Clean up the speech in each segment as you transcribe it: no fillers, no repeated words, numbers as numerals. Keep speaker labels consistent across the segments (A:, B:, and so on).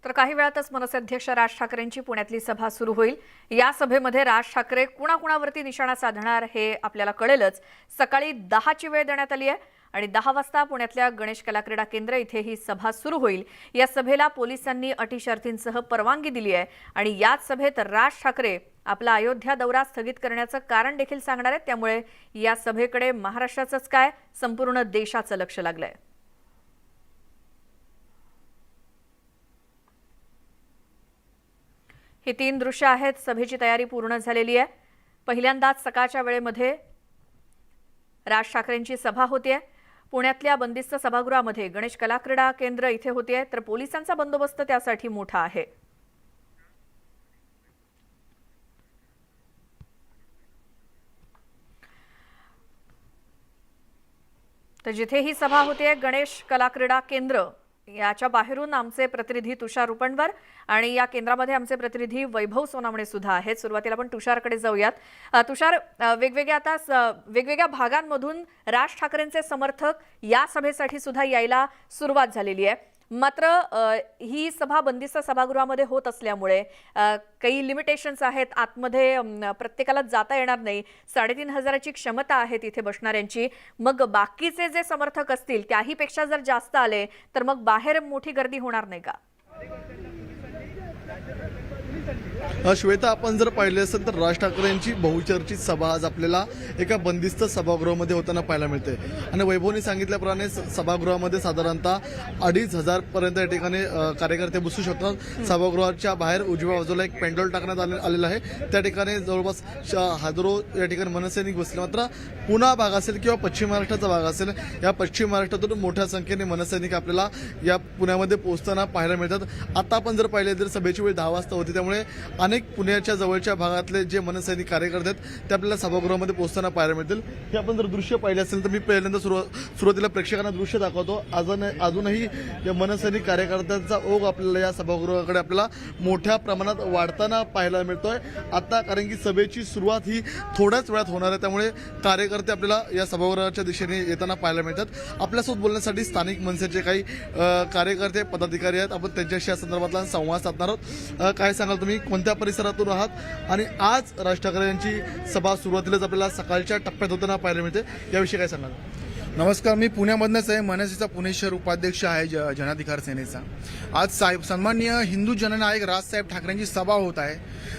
A: तर काही वेळातच मनसे अध्यक्ष राज ठाकरेंची पुण्यातली सभा सुरू होईल। या सभेमध्ये राज ठाकरे कुणाकुणावरती निशाणा साधणार हे आपल्याला कळेलच। सकाळी 10 ची वेळ देण्यात आली आहे आणि 10 वाजता पुण्यातल्या गणेश कला क्रीडा केंद्र इथे ही सभा सुरू होईल। या सभेला पोलिसांनी अटी शर्तींसह परवानगी दिली आहे आणि याच सभेत राज ठाकरे आपला अयोध्या दौरा स्थगित करण्याचं कारण देखील सांगणार आहेत। त्यामुळे या सभेकडे महाराष्ट्राचंच काय संपूर्ण देशाचं लक्ष लागलंय। ही 3 दृश्य आहेत। सभेची तयारी पूर्ण झालेली आहे। पहिल्यांदाच सकाळच्या वेळेमध्ये राज ठाकरेंची सभा होतीये। पुण्यातल्या बंदिस्त सभागृहामध्ये गणेश कला क्रीडा केंद्र इथे होतीये, तर पोलिसांचा बंदोबस्त त्यासाठी मोठा आहे। तर जिथे ही सभा होतीये गणेश कला क्रीडा केंद्र, याच्या बाहेरून आमचे प्रतिनिधी तुषार रुपणवर आणि या केंद्रामध्ये आमचे प्रतिनिधी वैभव सोनावणे सुद्धा आहेत। सुरुवातीला आपण तुषारकडे जाऊयात। तुषार, वेगवेगळ्या भागांमधून राज ठाकरेंचे समर्थक या सभेसाठी सुद्धा यायला सुरुवात झालेली आहे। मात्र ही सभा बंदिस्त सभागृहामध्ये होत असल्यामुळे काही लिमिटेशन्स आहेत। आतमध्ये प्रत्येकाला जाता येणार नाही। 3500ची क्षमता आहे तिथे बसणाऱ्यांची। मग बाकीचे जे समर्थक असतील त्याहीपेक्षा जर जास्त आले तर मग बाहेर मोठी गर्दी होणार नाही का?
B: श्वेता, आपण जर पाहिले असेल तर राज ठाकरेंची बहुचर्चित सभा आज आपल्याला एका बंदिस्त सभागृहामध्ये होताना पाहायला मिळते आणि वैभवने सांगितल्याप्रमाणे सभागृहामध्ये साधारणतः 2500 पर्यंत या ठिकाणी कार्यकर्ते बसू शकतात। सभागृहाच्या बाहेर उजव्या बाजूला एक पेंडॉल टाकण्यात आलेला आहे। त्या ठिकाणी जवळपास हजारो या ठिकाणी मनसैनिक बसले। मात्र पुणा भाग असेल किंवा पश्चिम महाराष्ट्राचा भाग असेल, या पश्चिम महाराष्ट्रातून मोठ्या संख्येने मनसैनिक आपल्याला या पुण्यामध्ये पोहोचताना पाहायला मिळतात। आता आपण जर पाहिले तर सभेची वेळ 10 वाजता होती, त्यामुळे अनेक पुण्याच्या जवळच्या भागातले जे मनसैनिक कार्यकर्ते आहेत ते आपल्याला सभागृहामध्ये पोहोचताना पाहायला मिळतील। हे आपण जर दृश्य पाहिले असेल तर मी पहिल्यांदा सुरुवातीला प्रेक्षकांना दृश्य दाखवतो। अजूनही या मनसैनिक कार्यकर्त्यांचा ओघ आपल्याला या सभागृहाकडे आपल्याला मोठ्या प्रमाणात वाढताना पाहायला मिळतोय आता, कारण की सभेची सुरुवात ही थोड्याच वेळात होणार आहे। त्यामुळे कार्यकर्ते आपल्याला या सभागृहाच्या दिशेने येताना पाहायला मिळतात। आपल्यासोबत बोलण्यासाठी स्थानिक मनसेचे काही कार्यकर्ते पदाधिकारी आहेत। आपण त्यांच्याशी या संदर्भातला संवाद साधणार आहोत। काय सांगाल तुम्ही, कोणत्या परिसरातून आहात आणि आज राज ठाकरे यांची सभा सुरुवातीलाच आपल्याला सकाळच्या टप्प्यात होताना पाहायला मिळते, याविषयी काय सांगाल?
C: नमस्कार, मी पुण्यामधनंच आहे। मनसेचा पुणे शहर उपाध्यक्ष आहे जनाधिकार सेनेचा। आज सन्माननीय हिंदू जननायक राजसाहेब ठाकरेंची सभा होत आहे।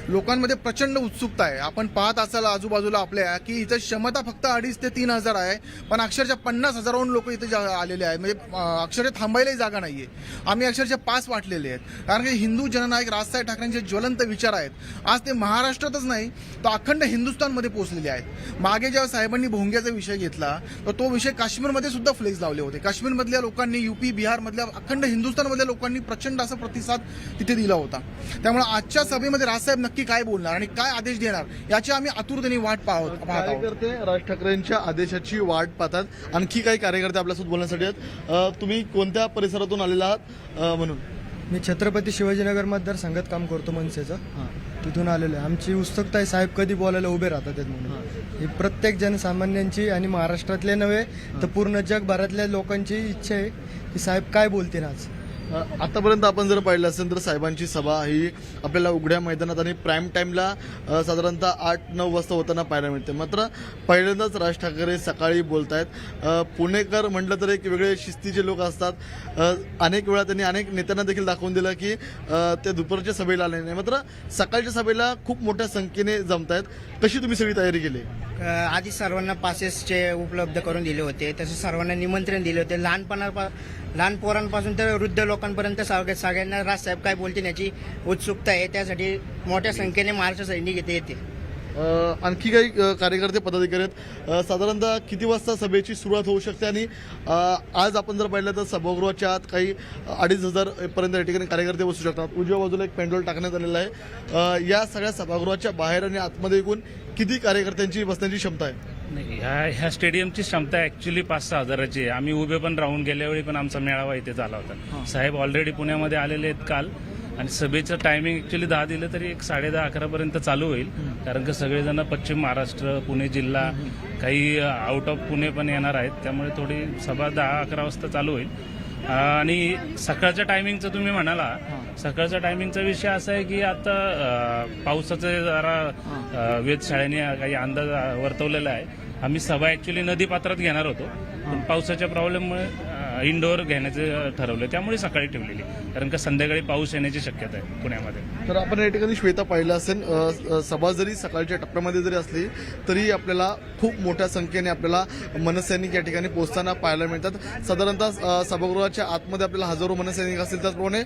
C: लोकांमध्ये प्रचंड उत्सुकता आहे। आपण पाहत असाल आजूबाजूला आपल्या की इथं क्षमता फक्त 2,500 ते 3,000 आहे, पण अक्षरशः 50,000हून लोक इथे आलेले आहेत। म्हणजे अक्षरशः थांबायलाही जागा नाहीये। आम्ही अक्षरशः पास वाटलेले आहेत, कारण की हिंदू जननायक राजसाहेब ठाकरेंचे ज्वलंत विचार आहेत। आज ते महाराष्ट्रातच नाही तर अखंड हिंदुस्थानमध्ये पोहोचलेले आहेत। मागे जेव्हा साहेबांनी भोंग्याचा विषय घेतला तर तो विषय काश्मीरमध्ये सुद्धा फ्लेक्स लावले होते। काश्मीरमधल्या लोकांनी, यूपी बिहारमधल्या, अखंड हिंदुस्थानमधल्या लोकांनी प्रचंड असा प्रतिसाद तिथे दिला होता। त्यामुळे आजच्या सभेमध्ये राजसाहेब नक्की काय बोलणार आणि काय आदेश देणार याची आम्ही आतुरतेने वाट पाहत आहोत।
B: कार्यकर्ते राज ठाकरेंच्या आदेशाची वाट पाहतात। आणखी काही कार्यकर्ते आपल्यासोबत बोलण्यासाठी आहेत। तुम्ही कोणत्या परिसरातून आलेला आहात? म्हणून
D: मी छत्रपती शिवाजीनगर मतदारसंघात काम करतो मनसेचं, तिथून आलेलो आहे। आमची उत्सुकता आहे साहेब कधी बोलायला उभे राहतात म्हणून। ही प्रत्येक जनसामान्यांची आणि महाराष्ट्रातले नव्हे तर पूर्ण जगभरातल्या लोकांची इच्छा आहे की साहेब काय बोलतील आज।
B: आतापर्यंत आपण जर पाहिलं असेल तर साहेबांची सभा ही आपल्याला उघड्या मैदानात आणि प्राईम टाईमला साधारणतः 8-9 वाजता होताना पाहायला मिळते। मात्र पहिल्यांदाच राज ठाकरे सकाळी बोलत आहेत। पुणेकर म्हटलं तर एक वेगळे शिस्तीचे लोक असतात। अनेक वेळा त्यांनी अनेक नेत्यांना देखील दाखवून दिलं की ते दुपारच्या सभेला आले नाही, मात्र सकाळच्या सभेला खूप मोठ्या संख्येने जमत आहेत। कशी तुम्ही सगळी तयारी केली?
E: आधी सर्वांना पासेसचे उपलब्ध करून दिले होते, तसेच सर्वांना निमंत्रण दिले होते। लहान पोरांपासून तर वृद्ध लोकांपर्यंत सगळ्यांना राजसाहेब काय बोलतील याची उत्सुकता आहे। त्यासाठी मोठ्या संख्येने महाराष्ट्र सैनिक इथे येते।
B: आणखी काही कार्यकर्ते पदाधिकारी आहेत। साधारणतः किती वाजता सभेची सुरुवात होऊ शकते आणि आज आपण जर पाहिलं तर सभागृहाच्या आत काही 2,500 पर्यंत या ठिकाणी कार्यकर्ते बसू शकतात। उजव्या बाजूला एक पेंडॉल टाकण्यात आलेला आहे। या सगळ्या सभागृहाच्या बाहेर आणि आतमध्ये एकूण किती कार्यकर्त्यांची बसण्याची क्षमता आहे?
F: नाही, ह्या स्टेडियमची क्षमता ॲक्च्युली 5-6 हजाराची आहे। आम्ही उभे पण राहून गेल्यावेळी पण आमचा मेळावा इथे झाला होता। साहेब ऑलरेडी पुण्यामध्ये आलेले आहेत काल आणि सभेचं टायमिंग ॲक्च्युली 10 दिलं तरी एक 10:30-11 पर्यंत चालू होईल, कारण की सगळेजण पश्चिम महाराष्ट्र, पुणे जिल्हा, काही आउट ऑफ पुणे पण येणार आहेत। त्यामुळे थोडी सभा 10-11 वाजता चालू होईल आणि सकाळच्या टायमिंगचं तुम्ही म्हणाला, सकाळच्या टायमिंगचा विषय असा आहे की आता पावसाचं जरा वेधशाळेने काही अंदाज वर्तवलेला आहे. आम्ही सभा ऍक्च्युली नदीपात्रात घेणार होतो, पण पावसाच्या प्रॉब्लेममुळे इंडोर घेण्याचं ठरवलं, त्यामुळे सकाळी ठेवलेली, कारण का संध्याकाळी पाऊस येण्याची शक्यता आहे पुण्यामध्ये.
B: तर आपण या ठिकाणी श्वेता पाहिलं असेल, सभा जरी सकाळच्या टप्प्यामध्ये जरी असली तरी आपल्याला खूप मोठ्या संख्येने आपल्याला मनसैनिक या ठिकाणी पोहोचताना पाहायला मिळतात. साधारणतः सभागृहाच्या आतमध्ये आपल्याला हजारो मनसैनिक असतील, त्याचप्रमाणे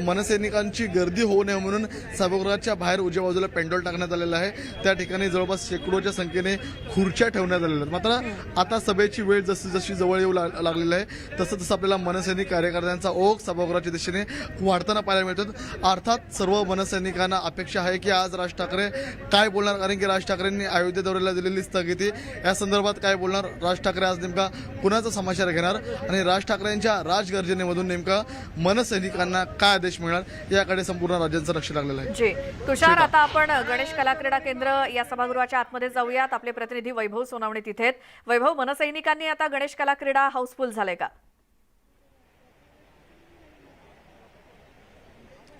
B: मनसैनिकांची गर्दी होऊ नये म्हणून सभागृहाच्या बाहेर उजव्या बाजूला पेंडॉल टाकण्यात आलेला आहे. त्या ठिकाणी जवळपास शेकडोच्या संख्येने खुर्च्या ठेवण्यात आलेल्या आहेत. मात्र आता सभेची वेळ जशी जशी जवळ येऊ लागलेली आहे तसं तसं आपल्याला मनसैनिक कार्यकर्त्यांचा ओघ सभागृहाच्या दिशेने वाढताना पाहायला मिळतो. अर्थात सर्व मनसैनिकांना अपेक्षा आहे की आज राज ठाकरे काय बोलणार, कारण की राज ठाकरेंनी अयोध्ये दौऱ्याला दिलेली स्थगिती या संदर्भात काय बोलणार, राज ठाकरे आज नेमका कुणाचा समाचार घेणार आणि राज ठाकरेंच्या राजगर्जनेमधून नेमका मनसैनिकांना काय आदेश मिळणार याकडे संपूर्ण राज्यांचं लक्ष लागलेलं आहे.
A: जी तुषार, आता आपण गणेश कला क्रीडा केंद्र या सभागृहाच्या आतमध्ये जाऊयात. आपले प्रतिनिधी वैभव सोनावणे तिथे आहेत. वैभव, मनसैनिकांनी आता गणेश कला क्रीडा हाऊसफुल झालंय का?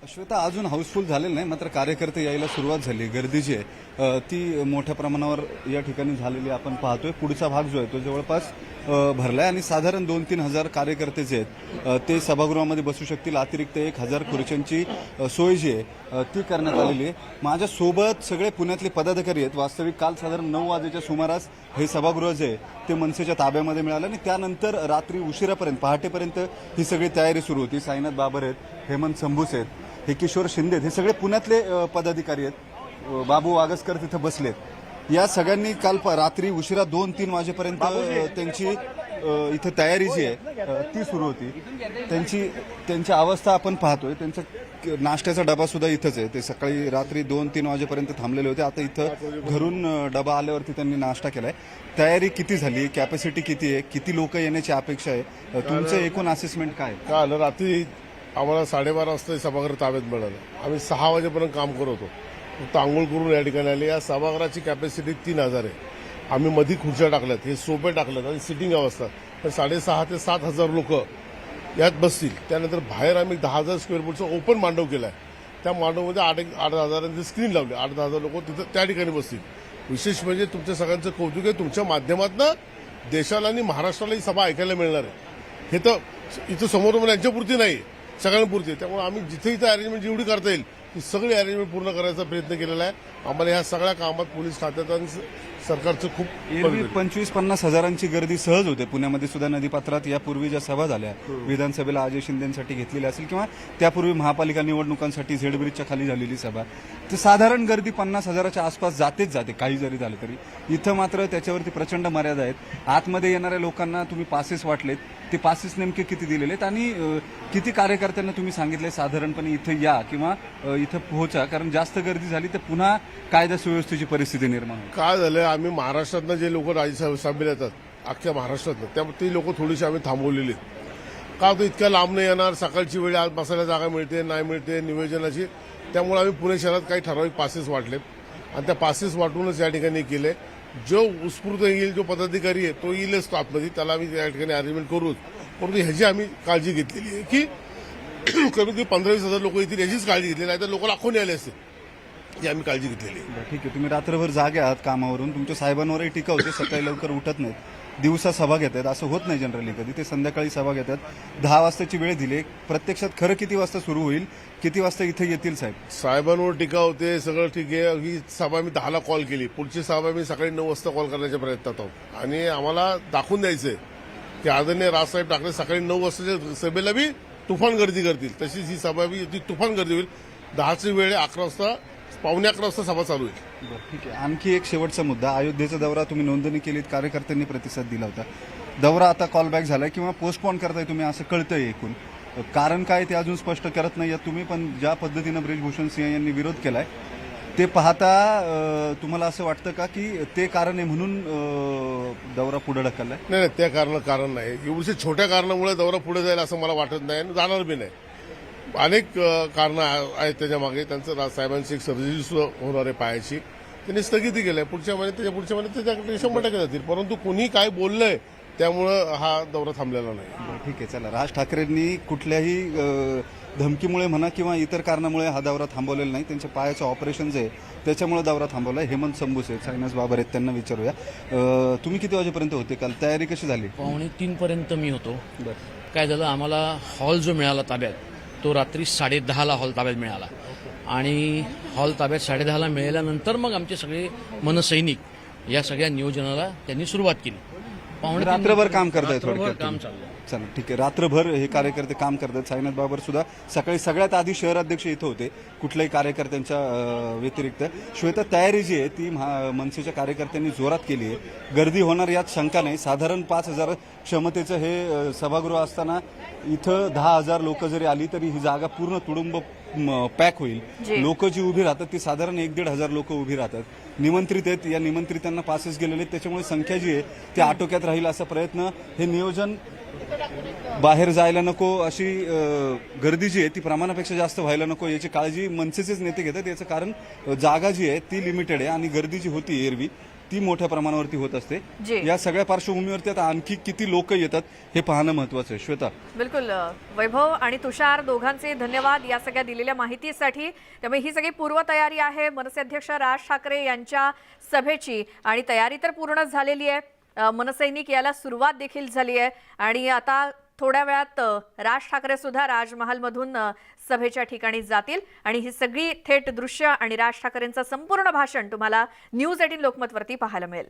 G: श्वेता, अजून हाऊसफुल झालेलं नाही, मात्र कार्यकर्ते यायला सुरुवात झाली. गर्दी जी आहे ती मोठ्या प्रमाणावर या ठिकाणी झालेली आपण पाहतोय. पुढचा भाग जो आहे तो जवळपास भरलाय आणि साधारण 2-3 हजार कार्यकर्ते जे आहेत ते सभागृहामध्ये बसू शकतील. अतिरिक्त 1,000 खुर्च्यांची सोय जी आहे ती करण्यात आलेली आहे. माझ्यासोबत सगळे पुण्यातले पदाधिकारी आहेत. वास्तविक काल साधारण 9 वाजेच्या सुमारास हे सभागृह जे आहे ते मनसेच्या ताब्यामध्ये मिळालं आणि त्यानंतर रात्री उशिरापर्यंत, पहाटेपर्यंत ही सगळी तयारी सुरू होती. साईनाथ बाबर आहेत, हेमंत संभूस आहेत, हे किशोर शिंदे, हे सगळे पुण्यातले पदाधिकारी आहेत. बाबू वागसकर तिथं बसलेत. या सगळ्यांनी काल रात्री उशिरा 2-3 वाजेपर्यंत त्यांची इथं तयारी जी आहे ती सुरू होती. त्यांची अवस्था आपण पाहतोय. त्यांचा नाश्त्याचा डबा सुद्धा इथंच आहे. ते सकाळी रात्री 2-3 वाजेपर्यंत थांबलेले होते. आता इथं घरून डबा आल्यावरती त्यांनी नाश्ता केलाय. तयारी किती झाली, कॅपॅसिटी किती आहे, किती लोक येण्याची अपेक्षा आहे, तुमचं एकूण असेसमेंट काय?
H: काल रात्री आम्हाला 12:30 वाजता सभागृह ताब्यात मिळालं. आम्ही 6 वाजेपर्यंत काम करत होतो. फक्त आंघोळ करून या ठिकाणी आले. या सभागृहाची कॅपॅसिटी 3000 आहे. आम्ही मध्ये खुर्च्या टाकल्यात, हे सोपे टाकल्यात आणि सिटिंग अवस्था, तर 6,500 ते 7,000 लोक यात बसतील. त्यानंतर बाहेर आम्ही 10,000 स्क्वेअर फूटचा ओपन मांडव केला आहे. त्या मांडवमध्ये 8,000 स्क्रीन लावले. 8,000 लोक तिथं त्या ठिकाणी बसतील. विशेष म्हणजे तुमच्या सगळ्यांचं कौतुक आहे, तुमच्या माध्यमातून देशाला आणि महाराष्ट्राला ही सभा ऐकायला मिळणार आहे. हे तर इथं समोर यांच्यापुरती नाही, सगळ्यांपुरती. त्यामुळे आम्ही जिथे इथं अरेंजमेंट जेवढी करता येईल ती सगळी अरेंजमेंट पूर्ण करायचा प्रयत्न केलेला आहे. आम्हाला ह्या सगळ्या कामात पोलीस खात्यात आणि सरकारचं खूप
G: एरवी 25-50 हजारांची गर्दी सहज होते. पुण्यामध्ये सुद्धा नदीपात्रात यापूर्वी ज्या सभा झाल्या विधानसभेला अजय शिंदेसाठी घेतलेल्या असेल किंवा त्यापूर्वी महापालिका निवडणुकांसाठी झेड ब्रिजच्या खाली झालेली सभा, तर साधारण गर्दी 50 हजाराच्या आसपास जातेच जाते, काही जरी झालं तरी. इथं मात्र त्याच्यावरती प्रचंड मर्यादा आहेत. आतमध्ये येणाऱ्या लोकांना तुम्ही पासेस वाटलेत, ते पासेस नेमके किती दिलेले आहेत आणि किती कार्यकर्त्यांना तुम्ही सांगितले साधारणपणे इथं या किंवा इथं पोहोचा, कारण जास्त गर्दी झाली तर पुन्हा कायदा सुव्यवस्थेची परिस्थिती निर्माण होईल?
H: काय झालं, आम्ही महाराष्ट्रातनं जे लोक राज्यसभेला येतात अख्ख्या महाराष्ट्रातनं, त्यामुळे ती लोक थोडीशी आम्ही थांबवलेली. का तर इतक्या लांब नाही येणार, सकाळची वेळ आज बसायला जागा मिळते नाही मिळते नियोजनाची. त्यामुळे आम्ही पुणे शहरात काही ठराविक पासेस वाटलेत आणि त्या पासेस वाटूनच या ठिकाणी केले. जो उत्स्फूर्त येईल, जो पदाधिकारी आहे तो येईलच आतमध्ये, त्याला आम्ही या ठिकाणी अरेंजमेंट करूच. परंतु ह्याची आम्ही काळजी घेतलेली आहे की कमीत कमी 15-20 हजार लोक येतील, याचीच काळजी घेतलेली आहे. तर लोक लाखोनी आले असते, ही आम्ही काळजी घेतलेली आहे.
G: ठीक आहे, तुम्ही रात्रभर जागे आहात कामावरून, तुमच्या साहेबांवरही टीका होते, सकाळी लवकर उठत नाहीत, दिवसा सभा घेतात, असं होत नाही जनरली कधी. ते संध्याकाळी सभा घेतात. 10 वाजताची वेळ दिली. प्रत्यक्षात खरं किती वाजता सुरू होईल, किती वाजता इथे येतील साहेब?
H: साहेबांवर टीका होते, सगळं ठीक आहे. ही सभा मी 10ला कॉल केली, पुढची सभा मी सकाळी 9 वाजता कॉल करण्याच्या प्रयत्नात आहोत आणि आम्हाला दाखवून द्यायचंय की आदरणीय राजसाहेब ठाकरे सकाळी 9 वाजताच्या सभेला बी तुफान गर्दी करतील, तशीच ही सभा बी ती तुफान गर्दी होईल. 10ची वेळ 11 वाजता, 11:15 वाजता सभा चालू होईल.
G: ठीक आहे. आणखी एक शेवटचा मुद्दा, अयोध्येचा दौरा तुम्ही नोंदणी केलीत, कार्यकर्त्यांनी प्रतिसाद दिला होता. दौरा आता कॉलबॅक झालाय किंवा पोस्टपोन करताय तुम्ही, असं कळतंय एकूण. कारण काय ते अजून स्पष्ट करत नाही तुम्ही, पण ज्या पद्धतीनं ब्रिजभूषण सिंह यांनी विरोध केलाय ते पाहता तुम्हाला असं वाटतं का की ते कारण आहे म्हणून दौरा पुढे ढकललाय?
H: नाही, त्या कारण नाही. एवढ्या छोट्या कारणामुळे दौरा पुढे जाईल असं मला वाटत नाही आणि जाणार बी नाही. अनेक कारणं आहेत त्याच्या मागे. त्यांचं साहेबांची एक सर्जरी सुद्धा होणार आहे पायाची, त्यांनी स्थगिती केली आहे. पुढच्या महिन्यात, त्याच्या पुढच्या महिन्यात त्याच्याकडे 100% जातील. परंतु कुणी काय बोललंय त्यामुळं हा दौरा थांबलेला नाही.
G: बरं, ठीक आहे. चला, राज ठाकरेंनी कुठल्याही धमकीमुळे म्हणा किंवा इतर कारणामुळे हा दौरा थांबवलेला नाही. त्यांच्या पायाचं ऑपरेशन जे आहे त्याच्यामुळे दौरा थांबवला. हेमंत संबुसे, सायनाज बाबर आहेत, त्यांना विचारूया. तुम्ही किती वाजेपर्यंत होते काल? तयारी कशी झाली?
I: 2:45 पर्यंत मी होतो. काय झालं, आम्हाला हॉल जो मिळाला ताब्यात तो रात्री 10:30ला हॉल ताब्यात मिळाला आणि हॉल ताब्यात 10:30ला मिळाल्यानंतर मग आमचे सगळे मनसैनिक या सगळ्या नियोजनाला त्यांनी सुरुवात केली.
G: रात्रभर काम करताय
I: रात्रभर
G: थोडक्यात
I: काम
G: तुम्ही.
I: चाललं.
G: चला, ठीक आहे. रात्रभर हे कार्यकर्ते काम करतात. साईनाथ बाबर सुद्धा सकाळी सगळ्यात आधी शहराध्यक्ष इथं होते, कुठल्याही कार्यकर्त्यांच्या व्यतिरिक्त. श्वेता, तयारी जी आहे ती मनसेच्या कार्यकर्त्यांनी जोरात केली आहे. गर्दी होणार यात शंका नाही. साधारण 5,000 क्षमतेचं हे सभागृह असताना इथं 10,000 लोक जरी आली तरी ही जागा पूर्ण तुडुंब पॅक होईल. लोक जी उभी राहतात ती साधारण 1,500 लोक उभी राहतात. निमंत्रित आहेत, या निमंत्रितांना पासेस गेलेले आहेत, त्याच्यामुळे संख्या जी आहे ती आटोक्यात राहील असा प्रयत्न, हे नियोजन बाहेर जायला नको, अशी गर्दी जी आहे ती प्रमाणापेक्षा जास्त व्हायला नको याची काळजी मनसेचेच नेते घेतात. याचं कारण जागा जी आहे ती लिमिटेड आहे आणि गर्दी जी होती एरवी ती मोठ्या प्रमाणावरती होत असते. या सगळ्या पार्श्वभूमीवरती आता आणखी किती लोक येतात हे पाहणं महत्वाचं आहे. श्वेता,
A: बिलकुल. वैभव आणि तुषार दोघांचे धन्यवाद या सगळ्या दिलेल्या माहितीसाठी. त्यामुळे ही सगळी पूर्वतयारी आहे मनसे अध्यक्ष राज ठाकरे यांच्या सभेची आणि तयारी तर पूर्णच झालेली आहे. मनसैनिक याला सुरुवात देखील झाली आहे आणि आता थोड्या वेळात राज ठाकरे सुद्धा राजमहालमधून सभेच्या ठिकाणी जातील आणि ही सगळी थेट दृश्य आणि राज ठाकरेंचं संपूर्ण भाषण तुम्हाला न्यूज 18 लोकमतवरती पाहायला मिळेल.